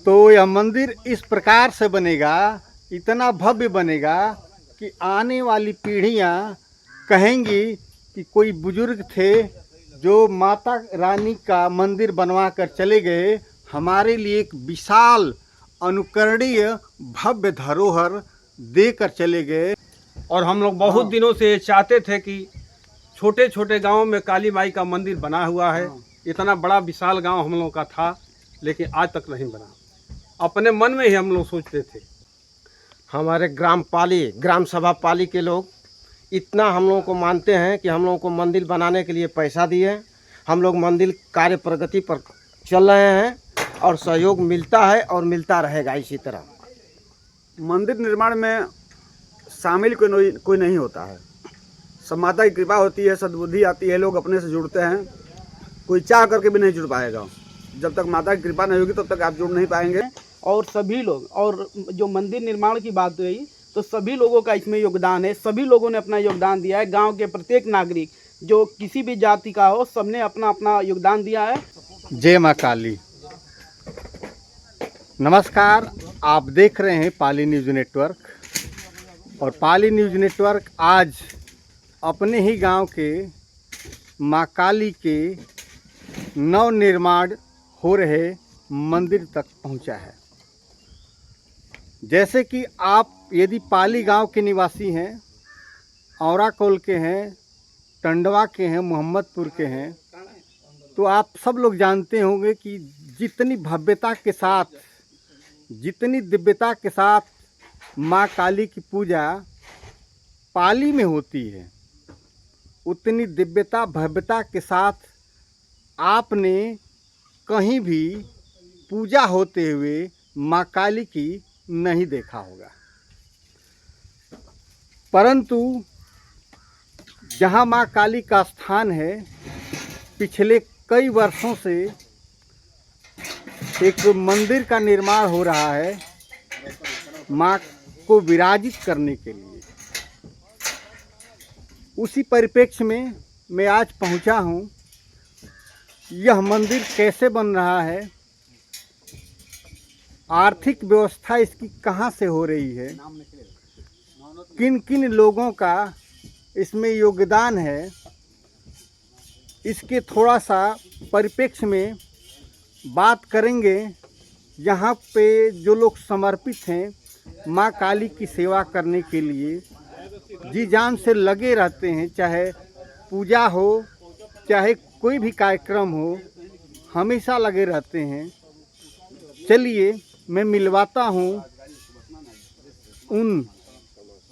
तो यह मंदिर इस प्रकार से बनेगा, इतना भव्य बनेगा कि आने वाली पीढ़ियां कहेंगी कि कोई बुजुर्ग थे जो माता रानी का मंदिर बनवा कर चले गए, हमारे लिए एक विशाल अनुकरणीय भव्य धरोहर देकर चले गए। और हम लोग बहुत दिनों से चाहते थे कि छोटे छोटे गांव में काली माई का मंदिर बना हुआ है। इतना बड़ा विशाल गांव हम लोगों का था, लेकिन आज तक नहीं बना। अपने मन में ही हम लोग सोचते थे। हमारे ग्राम सभा पाली के लोग इतना हम लोगों को मानते हैं कि हम लोगों को मंदिर बनाने के लिए पैसा दिए। हम लोग मंदिर कार्य प्रगति पर चल रहे हैं और सहयोग मिलता है और मिलता रहेगा इसी तरह। मंदिर निर्माण में शामिल कोई नहीं होता है। सब माता की कृपा होती है, सद्बुद्धि आती है, लोग अपने से जुड़ते हैं। कोई चाह करके भी नहीं जुड़ पाएगा। जब तक माता की कृपा नहीं होगी तब तक आप जुड़ नहीं पाएंगे। और सभी लोग, और जो मंदिर निर्माण की बात हुई तो सभी लोगों का इसमें योगदान है। सभी लोगों ने अपना योगदान दिया है। गांव के प्रत्येक नागरिक जो किसी भी जाति का हो, सबने अपना अपना योगदान दिया है। जय माँ काली। नमस्कार, आप देख रहे हैं पाली न्यूज़ नेटवर्क। और पाली न्यूज़ नेटवर्क आज अपने ही गांव के माँ काली के नवनिर्माण हो रहे मंदिर तक पहुंचा है। जैसे कि आप यदि पाली गांव के निवासी हैं, औराकोल के हैं, टंडवा के हैं, मोहम्मदपुर के हैं, तो आप सब लोग जानते होंगे कि जितनी भव्यता के साथ, जितनी दिव्यता के साथ माँ काली की पूजा पाली में होती है, उतनी दिव्यता भव्यता के साथ आपने कहीं भी पूजा होते हुए माँ काली की नहीं देखा होगा। परंतु जहाँ माँ काली का स्थान है, पिछले कई वर्षों से एक मंदिर का निर्माण हो रहा है माँ को विराजित करने के लिए। उसी परिप्रेक्ष्य में मैं आज पहुँचा हूँ। यह मंदिर कैसे बन रहा है, आर्थिक व्यवस्था इसकी कहाँ से हो रही है, किन किन लोगों का इसमें योगदान है, इसके थोड़ा सा परिप्रेक्ष्य में बात करेंगे। यहाँ पे जो लोग समर्पित हैं माँ काली की सेवा करने के लिए, जी जान से लगे रहते हैं, चाहे पूजा हो, चाहे कोई भी कार्यक्रम हो, हमेशा लगे रहते हैं। चलिए मैं मिलवाता हूँ उन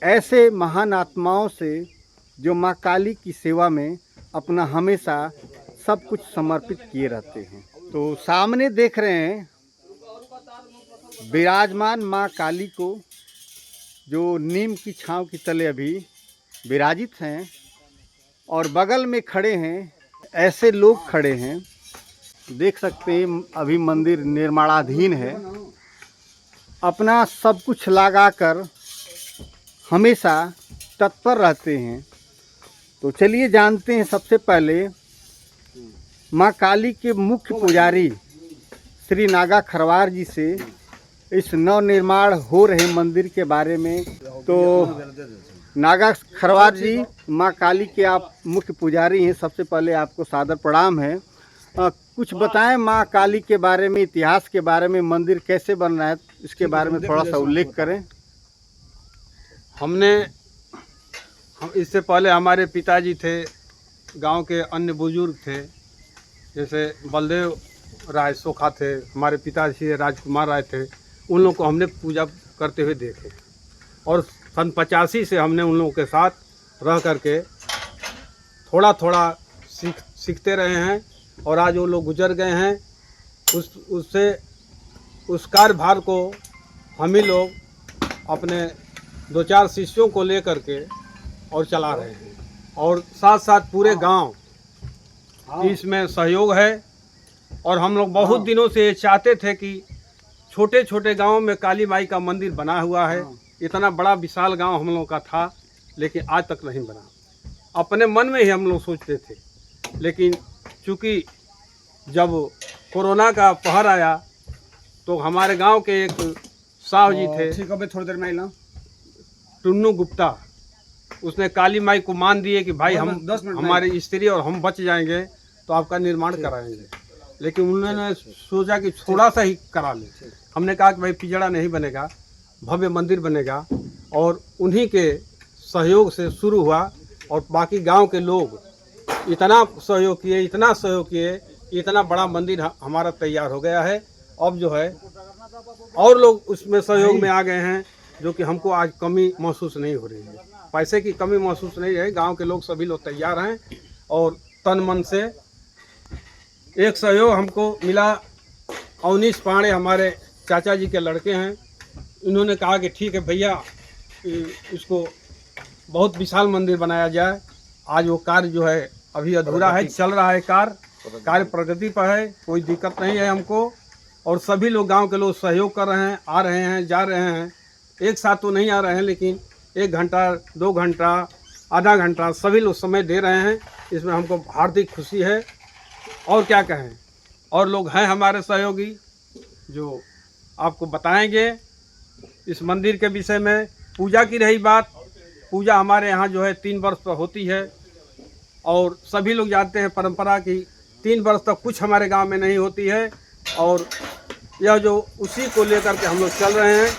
ऐसे महान आत्माओं से जो माँ काली की सेवा में अपना हमेशा सब कुछ समर्पित किए रहते हैं। तो सामने देख रहे हैं विराजमान माँ काली को, जो नीम की छांव की तले अभी विराजित हैं, और बगल में खड़े हैं ऐसे लोग खड़े हैं, देख सकते हैं अभी मंदिर निर्माणाधीन है। अपना सब कुछ लगाकर हमेशा तत्पर रहते हैं। तो चलिए जानते हैं सबसे पहले माँ काली के मुख्य पुजारी श्री नागा खरवार जी से इस नवनिर्माण हो रहे मंदिर के बारे में। तो नागा खरवार जी, माँ काली के आप मुख्य पुजारी हैं, सबसे पहले आपको सादर प्रणाम है। कुछ बताएं माँ काली के बारे में, इतिहास के बारे में, मंदिर कैसे बन रहा है, इसके बारे में थोड़ा सा उल्लेख करें। हम इससे पहले हमारे पिताजी थे, गांव के अन्य बुजुर्ग थे, जैसे बलदेव राय सोखा थे, हमारे पिताजी राजकुमार राय थे। उन लोगों को हमने पूजा करते हुए देखे और सन 85 से हमने उन लोगों के साथ रह करके थोड़ा थोड़ा सीखते रहे हैं। और आज वो लोग गुजर गए हैं, उस कार्यभार को हम ही लोग अपने 2-4 शिष्यों को लेकर के और चला रहे हैं। और साथ साथ पूरे गांव इसमें सहयोग है। और हम लोग बहुत दिनों से चाहते थे कि छोटे छोटे गांव में काली माई का मंदिर बना हुआ है। इतना बड़ा विशाल गांव हम लोग का था, लेकिन आज तक नहीं बना। अपने मन में ही हम लोग सोचते थे, लेकिन चूँकि जब कोरोना का कहर आया तो हमारे गांव के एक साहु जी थे, ठीक है, थोड़ी देर में आइला। टुन्नू गुप्ता, उसने काली माई को मान दिए कि भाई हम 10 मिनट में हमारी स्त्री और हम बच जाएंगे तो आपका निर्माण कराएंगे। लेकिन उन्होंने सोचा कि थोड़ा सा ही करा ले। हमने कहा कि भाई पिजड़ा नहीं बनेगा, भव्य मंदिर बनेगा, और उन्हीं के सहयोग से शुरू हुआ और बाकी गांव के लोग इतना सहयोग किए, इतना सहयोग किए, इतना बड़ा मंदिर हमारा तैयार हो गया है। अब जो है और लोग उसमें सहयोग में आ गए हैं, जो कि हमको आज कमी महसूस नहीं हो रही है, पैसे की कमी महसूस नहीं है। गांव के लोग सभी लोग तैयार हैं और तन मन से एक सहयोग हमको मिला। अवनीश पांडे हमारे चाचा जी के लड़के हैं, इन्होंने कहा कि ठीक है भैया, इसको बहुत विशाल मंदिर बनाया जाए। आज वो कार्य जो है अभी अधूरा है, चल रहा है, कार्य प्रगति पर है, कोई दिक्कत नहीं है हमको। और सभी लोग गांव के लोग सहयोग कर रहे हैं, आ रहे हैं, जा रहे हैं। एक साथ तो नहीं आ रहे हैं, लेकिन 1 घंटा, 2 घंटा, आधा घंटा सभी लोग समय दे रहे हैं। इसमें हमको हार्दिक खुशी है। और क्या कहें, और लोग हैं हमारे सहयोगी जो आपको बताएंगे इस मंदिर के विषय में। पूजा की रही बात, पूजा हमारे यहाँ जो है 3 वर्ष पर होती है, और सभी लोग जानते हैं परंपरा की 3 वर्ष तक कुछ हमारे गांव में नहीं होती है। और यह जो उसी को लेकर के हम लोग चल रहे हैं,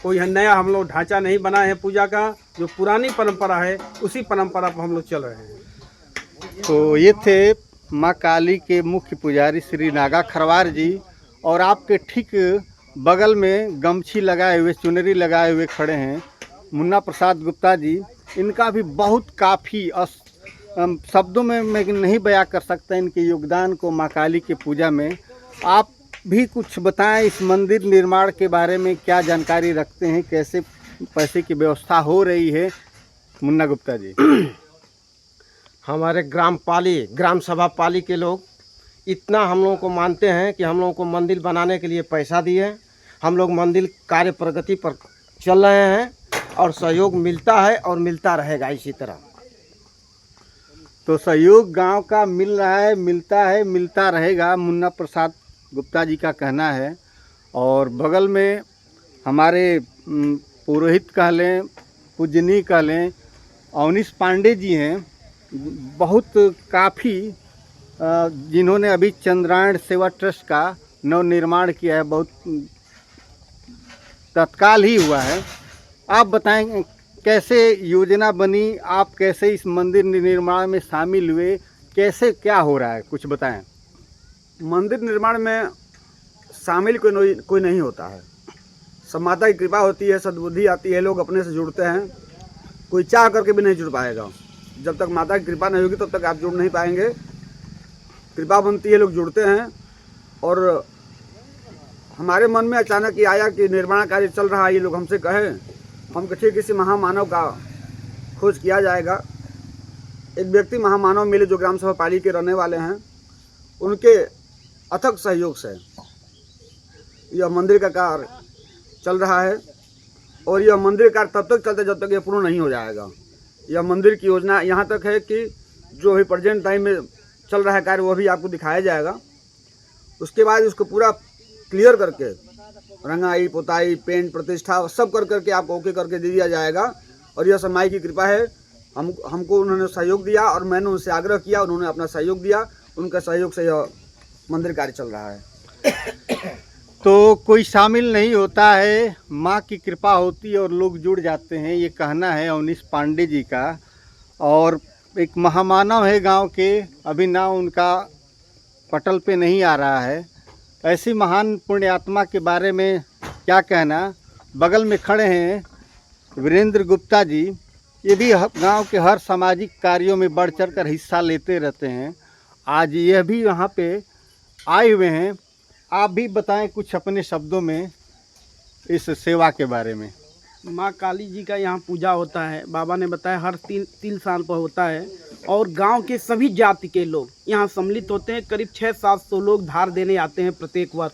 कोई नया हम लोग ढांचा नहीं बनाए हैं पूजा का, जो पुरानी परंपरा है उसी परंपरा पर हम लोग चल रहे हैं। तो ये थे माँ काली के मुख्य पुजारी श्री नागा खरवार जी, और आपके ठीक बगल में गमछी लगाए हुए, चुनरी लगाए हुए खड़े हैं मुन्ना प्रसाद गुप्ता जी। इनका भी बहुत काफ़ी शब्दों में मैं नहीं बयां कर सकता इनके योगदान को माँ काली की पूजा में। आप भी कुछ बताएं इस मंदिर निर्माण के बारे में, क्या जानकारी रखते हैं, कैसे पैसे की व्यवस्था हो रही है मुन्ना गुप्ता जी? हमारे ग्राम सभा पाली के लोग इतना हम लोगों को मानते हैं कि हम लोगों को मंदिर बनाने के लिए पैसा दिए। हम लोग मंदिर कार्य प्रगति पर चल रहे हैं और सहयोग मिलता है और मिलता रहेगा इसी तरह। तो सहयोग गांव का मिल रहा है, मिलता है, मिलता रहेगा, मुन्ना प्रसाद गुप्ता जी का कहना है। और बगल में हमारे पुरोहित कह लें, पूजनी कह लें, अवनीश पांडे जी हैं, बहुत काफ़ी जिन्होंने अभी चंद्रायण सेवा ट्रस्ट का नवनिर्माण किया है, बहुत तत्काल ही हुआ है। आप बताएं कैसे योजना बनी, आप कैसे इस मंदिर निर्माण में शामिल हुए, कैसे क्या हो रहा है, कुछ बताएं। मंदिर निर्माण में शामिल कोई नहीं होता है। सब माता की कृपा होती है, सद्बुद्धि आती है, लोग अपने से जुड़ते हैं। कोई चाह करके भी नहीं जुड़ पाएगा। जब तक माता की कृपा नहीं होगी तब तक आप जुड़ नहीं पाएंगे। कृपा बनती है, लोग जुड़ते हैं। और हमारे मन में अचानक ये आया कि निर्माण कार्य चल रहा है, ये लोग हमसे कहें, हम कहे किसी महामानव का खोज किया जाएगा। एक व्यक्ति महामानव मिले जो ग्राम सभा पाली के रहने वाले हैं, उनके अथक सहयोग से यह मंदिर का कार्य चल रहा है। और यह मंदिर कार्य तब तक चलता है जब तक यह पूर्ण नहीं हो जाएगा। यह मंदिर की योजना यहाँ तक है कि जो अभी प्रेजेंट टाइम में चल रहा है कार्य वह भी आपको दिखाया जाएगा। उसके बाद उसको पूरा क्लियर करके रंगाई, पोताई, पेंट, प्रतिष्ठा सब कर करके आपको ओके करके दे दिया जाएगा। और यह सब माई की कृपा है। हमको उन्होंने सहयोग दिया और मैंने उनसे आग्रह किया, उन्होंने अपना सहयोग दिया। उनका सहयोग से यह मंदिर कार्य चल रहा है। तो कोई शामिल नहीं होता है, माँ की कृपा होती है और लोग जुड़ जाते हैं, ये कहना है अवनीश पांडे जी का। और एक महामानव है गांव के, अभी ना उनका पटल पे नहीं आ रहा है। ऐसी महान पुण्य आत्मा के बारे में क्या कहना। बगल में खड़े हैं वीरेंद्र गुप्ता जी, ये भी गांव के हर सामाजिक कार्यों में बढ़ चढ़ कर हिस्सा लेते रहते हैं। आज यह भी यहाँ पे आए हुए हैं। आप भी बताएं कुछ अपने शब्दों में इस सेवा के बारे में। माँ काली जी का यहाँ पूजा होता है, बाबा ने बताया हर 3 साल पर होता है। और गांव के सभी जाति के लोग यहाँ सम्मिलित होते हैं। करीब 600-700 लोग धार देने आते हैं प्रत्येक वर्ष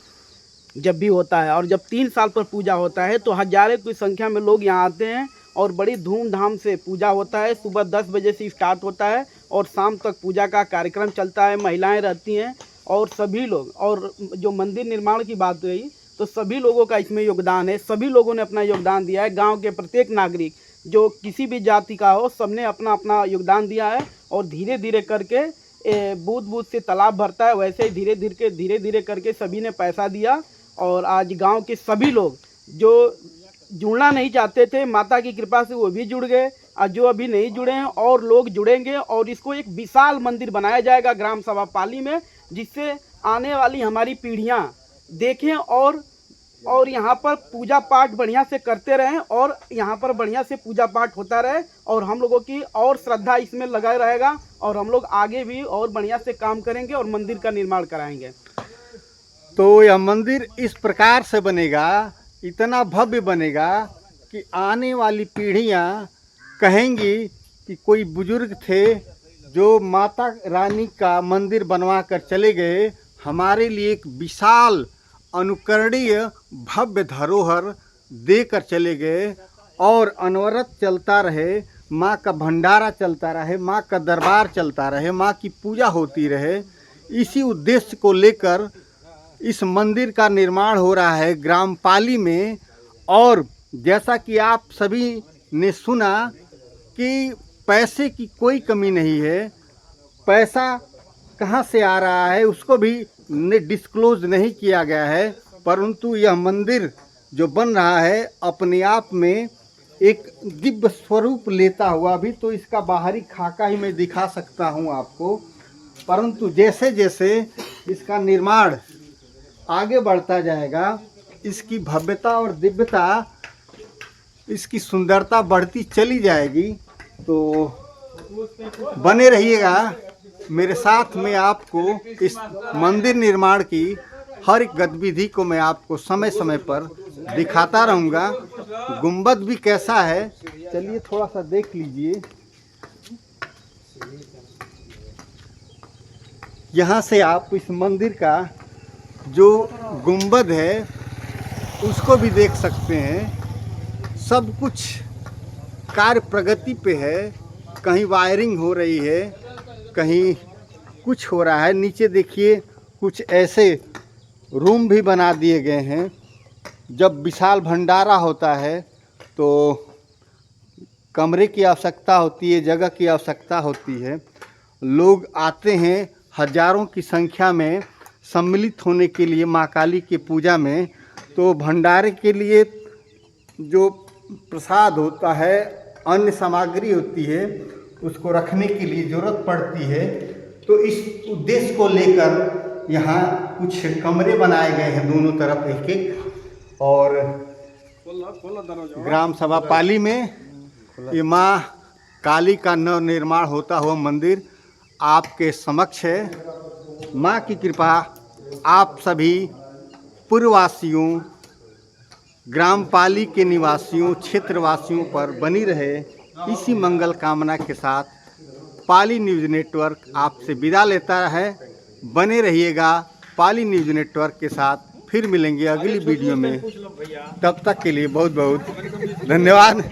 जब भी होता है। और जब 3 साल पर पूजा होता है तो हजारों की संख्या में लोग यहाँ आते हैं और बड़ी धूमधाम से पूजा होता है। सुबह 10 बजे से स्टार्ट होता है और शाम तक पूजा का कार्यक्रम चलता है। महिलाएं रहती हैं और सभी लोग। और जो मंदिर निर्माण की बात हुई तो सभी लोगों का इसमें योगदान है। सभी लोगों ने अपना योगदान दिया है। गांव के प्रत्येक नागरिक जो किसी भी जाति का हो, सबने अपना अपना योगदान दिया है। और धीरे धीरे करके बूंद बूंद से तालाब भरता है, वैसे ही धीरे धीरे करके सभी ने पैसा दिया। और आज गांव के सभी लोग जो जुड़ना नहीं चाहते थे, माता की कृपा से वो भी जुड़ गए। और जो अभी नहीं जुड़े हैं और लोग जुड़ेंगे, और इसको एक विशाल मंदिर बनाया जाएगा ग्राम सभा पाली में, जिससे आने वाली हमारी पीढ़ियां देखें और यहाँ पर पूजा पाठ बढ़िया से करते रहें, और यहाँ पर बढ़िया से पूजा पाठ होता रहे, और हम लोगों की और श्रद्धा इसमें लगा रहेगा, और हम लोग आगे भी और बढ़िया से काम करेंगे और मंदिर का निर्माण कराएंगे। तो यह मंदिर इस प्रकार से बनेगा, इतना भव्य बनेगा कि आने वाली पीढ़ियां कहेंगी कि कोई बुजुर्ग थे जो माता रानी का मंदिर बनवा कर चले गए, हमारे लिए एक विशाल अनुकरणीय भव्य धरोहर देकर चले गए, और अनवरत चलता रहे, माँ का भंडारा चलता रहे, माँ का दरबार चलता रहे, माँ की पूजा होती रहे। इसी उद्देश्य को लेकर इस मंदिर का निर्माण हो रहा है ग्राम पाली में। और जैसा कि आप सभी ने सुना कि पैसे की कोई कमी नहीं है, पैसा कहाँ से आ रहा है उसको भी डिस्क्लोज नहीं किया गया है, परंतु यह मंदिर जो बन रहा है अपने आप में एक दिव्य स्वरूप लेता हुआ, भी तो इसका बाहरी खाका ही मैं दिखा सकता हूँ आपको, परंतु जैसे जैसे इसका निर्माण आगे बढ़ता जाएगा, इसकी भव्यता और दिव्यता, इसकी सुंदरता बढ़ती चली जाएगी। तो बने रहिएगा मेरे साथ में। आपको इस मंदिर निर्माण की हर एक गतिविधि को मैं आपको समय समय पर दिखाता रहूँगा। गुंबद भी कैसा है, चलिए थोड़ा सा देख लीजिए। यहाँ से आप इस मंदिर का जो गुंबद है उसको भी देख सकते हैं। सब कुछ कार्य प्रगति पे है, कहीं वायरिंग हो रही है, कहीं कुछ हो रहा है। नीचे देखिए कुछ ऐसे रूम भी बना दिए गए हैं। जब विशाल भंडारा होता है तो कमरे की आवश्यकता होती है, जगह की आवश्यकता होती है। लोग आते हैं हजारों की संख्या में सम्मिलित होने के लिए माँ काली की पूजा में। तो भंडारे के लिए जो प्रसाद होता है, अन्य सामग्री होती है, उसको रखने के लिए ज़रूरत पड़ती है। तो इस उद्देश्य को लेकर यहाँ कुछ कमरे बनाए गए हैं दोनों तरफ एक एक। और ग्राम सभा पाली में ये माँ काली का नव निर्माण होता हुआ मंदिर आपके समक्ष है। माँ की कृपा आप सभी पूर्ववासियों, ग्राम पाली के निवासियों, क्षेत्रवासियों पर बनी रहे, इसी मंगल कामना के साथ पाली न्यूज़ नेटवर्क आपसे विदा लेता है। बने रहिएगा पाली न्यूज़ नेटवर्क के साथ। फिर मिलेंगे अगली वीडियो में, तब तक के लिए बहुत बहुत धन्यवाद।